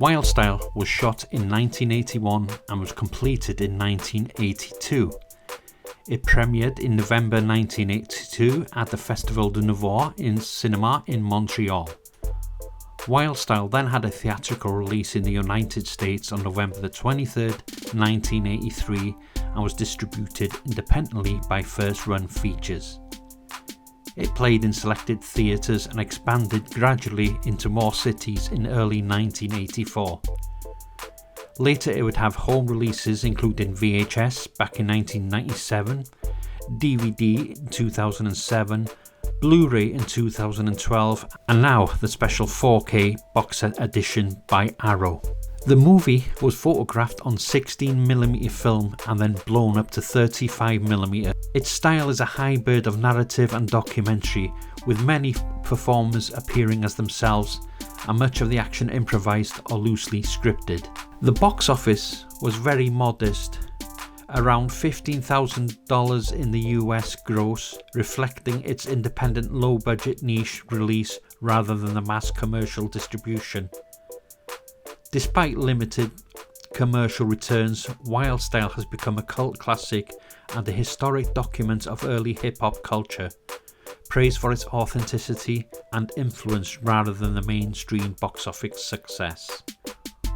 Wild Style was shot in 1981 and was completed in 1982. It premiered in November 1982 at the Festival de Nouveau in Cinema in Montreal. Wild Style then had a theatrical release in the United States on November the 23rd, 1983 and was distributed independently by First Run Features. It played in selected theatres and expanded gradually into more cities in early 1984. Later it would have home releases including VHS back in 1997, DVD in 2007, Blu Ray in 2012 and now the special 4K box set edition by Arrow. The movie was photographed on 16mm film and then blown up to 35mm. Its style is a hybrid of narrative and documentary, with many performers appearing as themselves and much of the action improvised or loosely scripted. The box office was very modest, around $15,000 in the US gross, reflecting its independent low-budget niche release rather than the mass commercial distribution. Despite limited commercial returns, Wild Style has become a cult classic and a historic document of early hip-hop culture, praised for its authenticity and influence rather than the mainstream box office success.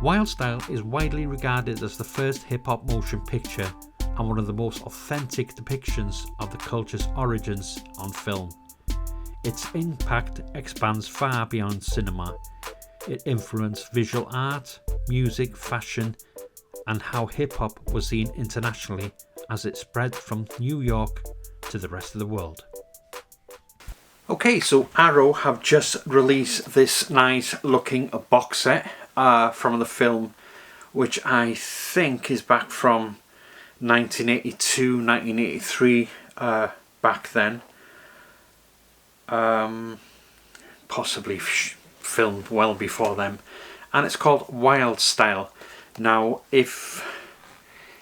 Wild Style is widely regarded as the first hip-hop motion picture and one of the most authentic depictions of the culture's origins on film. Its impact expands far beyond cinema. It influenced visual art, music, fashion, and how hip-hop was seen internationally as it spread from New York to the rest of the world. Okay, so Arrow have just released this nice looking box set from the film, which I think is back from 1982, 1983, back then. Possibly filmed well before them, and it's called Wild Style. Now, if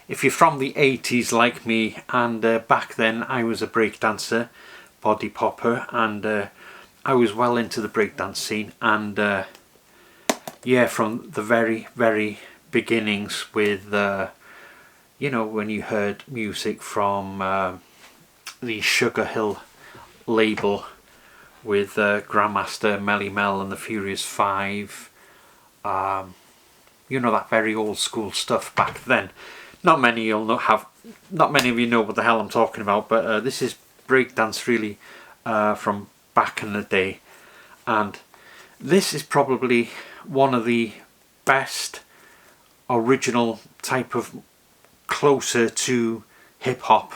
you're from the 80s like me, and back then I was a breakdancer, body popper, and I was well into the breakdance scene, and yeah, from the very, very beginnings with you know, when you heard music from the Sugar Hill label with Grandmaster, Melly Mel and the Furious Five, you know, that very old school stuff back then. Not many of you know what the hell I'm talking about, but this is breakdance really from back in the day, and this is probably one of the best original type of closer to hip hop,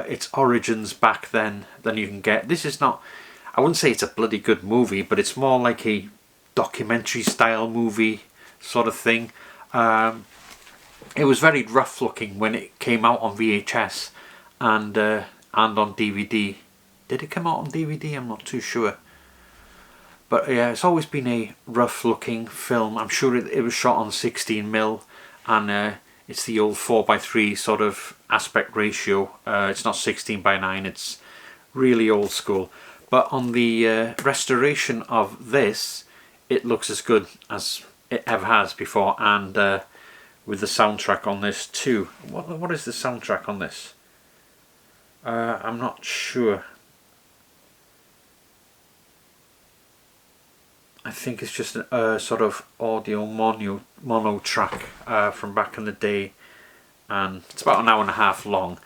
its origins back then, than you can get. This is not, I wouldn't say it's a bloody good movie, but it's more like a documentary style movie sort of thing. It was very rough looking when it came out on VHS and on DVD. Did it come out on DVD? I'm not too sure. But yeah, it's always been a rough looking film. I'm sure it was shot on 16mm, and it's the old 4:3 sort of aspect ratio. It's not 16:9, it's really old school. But on the restoration of this, it looks as good as it ever has before, and with the soundtrack on this too. What is the soundtrack on this? I'm not sure. I think it's just a sort of audio mono track from back in the day, and it's about an hour and a half long.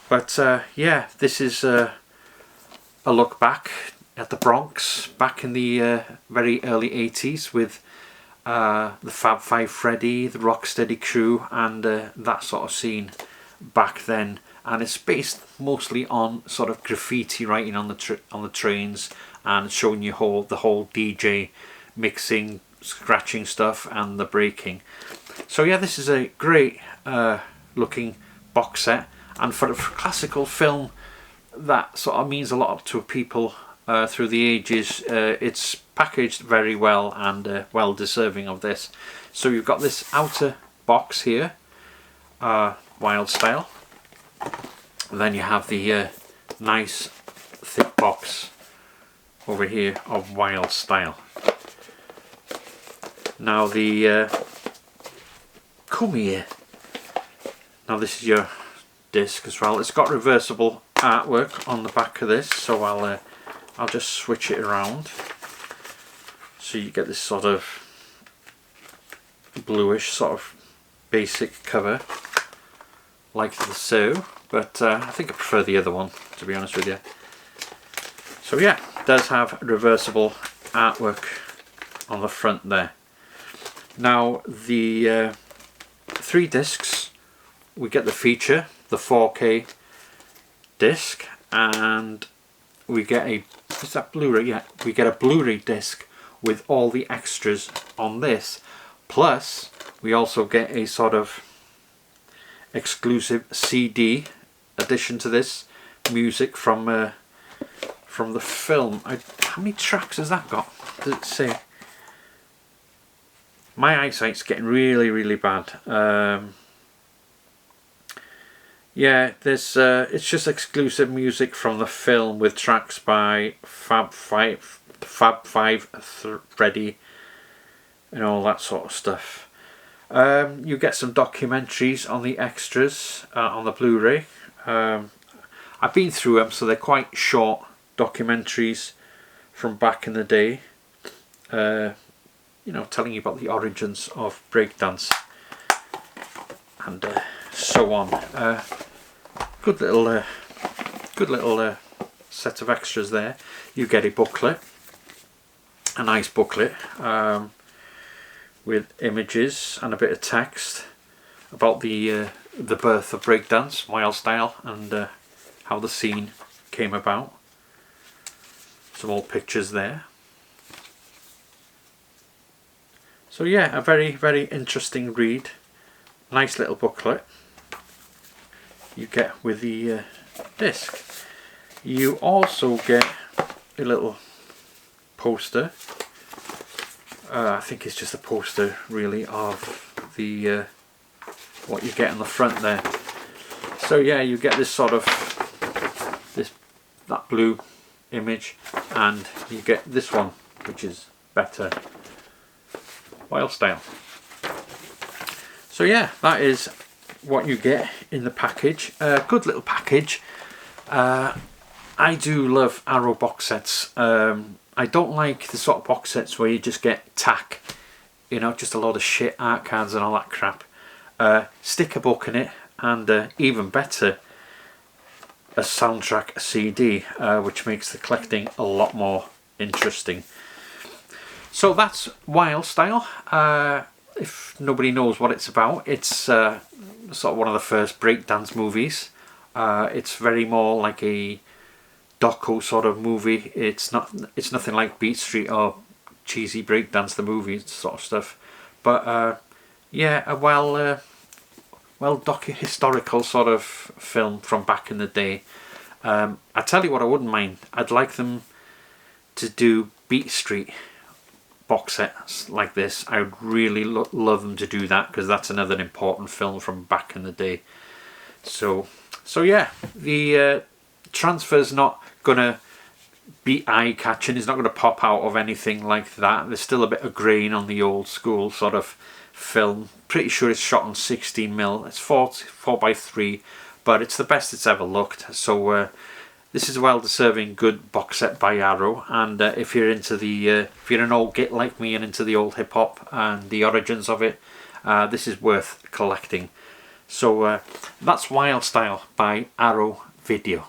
But yeah, this is a look back at the Bronx back in the very early 80s with the Fab Five Freddy, the Rocksteady crew, and that sort of scene back then. And it's based mostly on sort of graffiti writing on the trains, and showing you the whole DJ mixing, scratching stuff, and the breaking. So yeah, this is a great looking box set, and for a classical film that sort of means a lot to people through the ages. It's packaged very well and well deserving of this. So you've got this outer box here, Wild Style. And then you have the nice thick box over here of Wild Style. Now the come here. Now this is your disc as well. It's got reversible artwork on the back of this, so I'll just switch it around so you get this sort of bluish sort of basic cover like the so, but I think I prefer the other one, to be honest with you. So yeah, it does have reversible artwork on the front there. Now the 3 discs, we get the feature, the 4K disc, and we get a, is that Blu Ray? Yeah, we get a Blu Ray disc with all the extras on this. Plus, we also get a sort of exclusive CD addition to this, music from the film. How many tracks has that got? Does it say? My eyesight's getting really bad. Yeah, there's it's just exclusive music from the film with tracks by Fab Five, Freddy, and all that sort of stuff. You get some documentaries on the extras on the Blu-ray. I've been through them, so they're quite short documentaries from back in the day. You know, telling you about the origins of breakdance and so on. Good little set of extras there. You get a booklet, a nice booklet with images and a bit of text about the birth of breakdance, wild style, and how the scene came about. Some old pictures there. So yeah, a very interesting read. Nice little booklet you get with the disc. You also get a little poster. I think it's just a poster really of the what you get on the front there. So yeah, you get this sort of that blue image, and you get this one, which is better, wild style. So yeah, that is what you get in the package. Good little package. I do love Arrow box sets. I don't like the sort of box sets where you just get tack, you know, just a lot of shit art cards and all that crap. Stick a book in it, and even better, a soundtrack CD, which makes the collecting a lot more interesting. So that's Wild Style. If nobody knows what it's about, it's sort of one of the first breakdance movies. It's very more like a doco sort of movie. It's nothing like Beat Street or cheesy breakdance the movie sort of stuff. But yeah, a well historical sort of film from back in the day. I tell you what, I wouldn't mind. I'd like them to do Beat Street box sets like this. I would really love them to do that, because that's another important film from back in the day. So yeah, the transfer's not gonna be eye-catching. It's not gonna pop out of anything like that. There's still a bit of grain on the old school sort of film. Pretty sure it's shot on 16mm. It's 4x3, but it's the best it's ever looked. So this is a well-deserving good box set by Arrow, and if you're into the if you're an old git like me and into the old hip hop and the origins of it, this is worth collecting. So that's Wild Style by Arrow Video.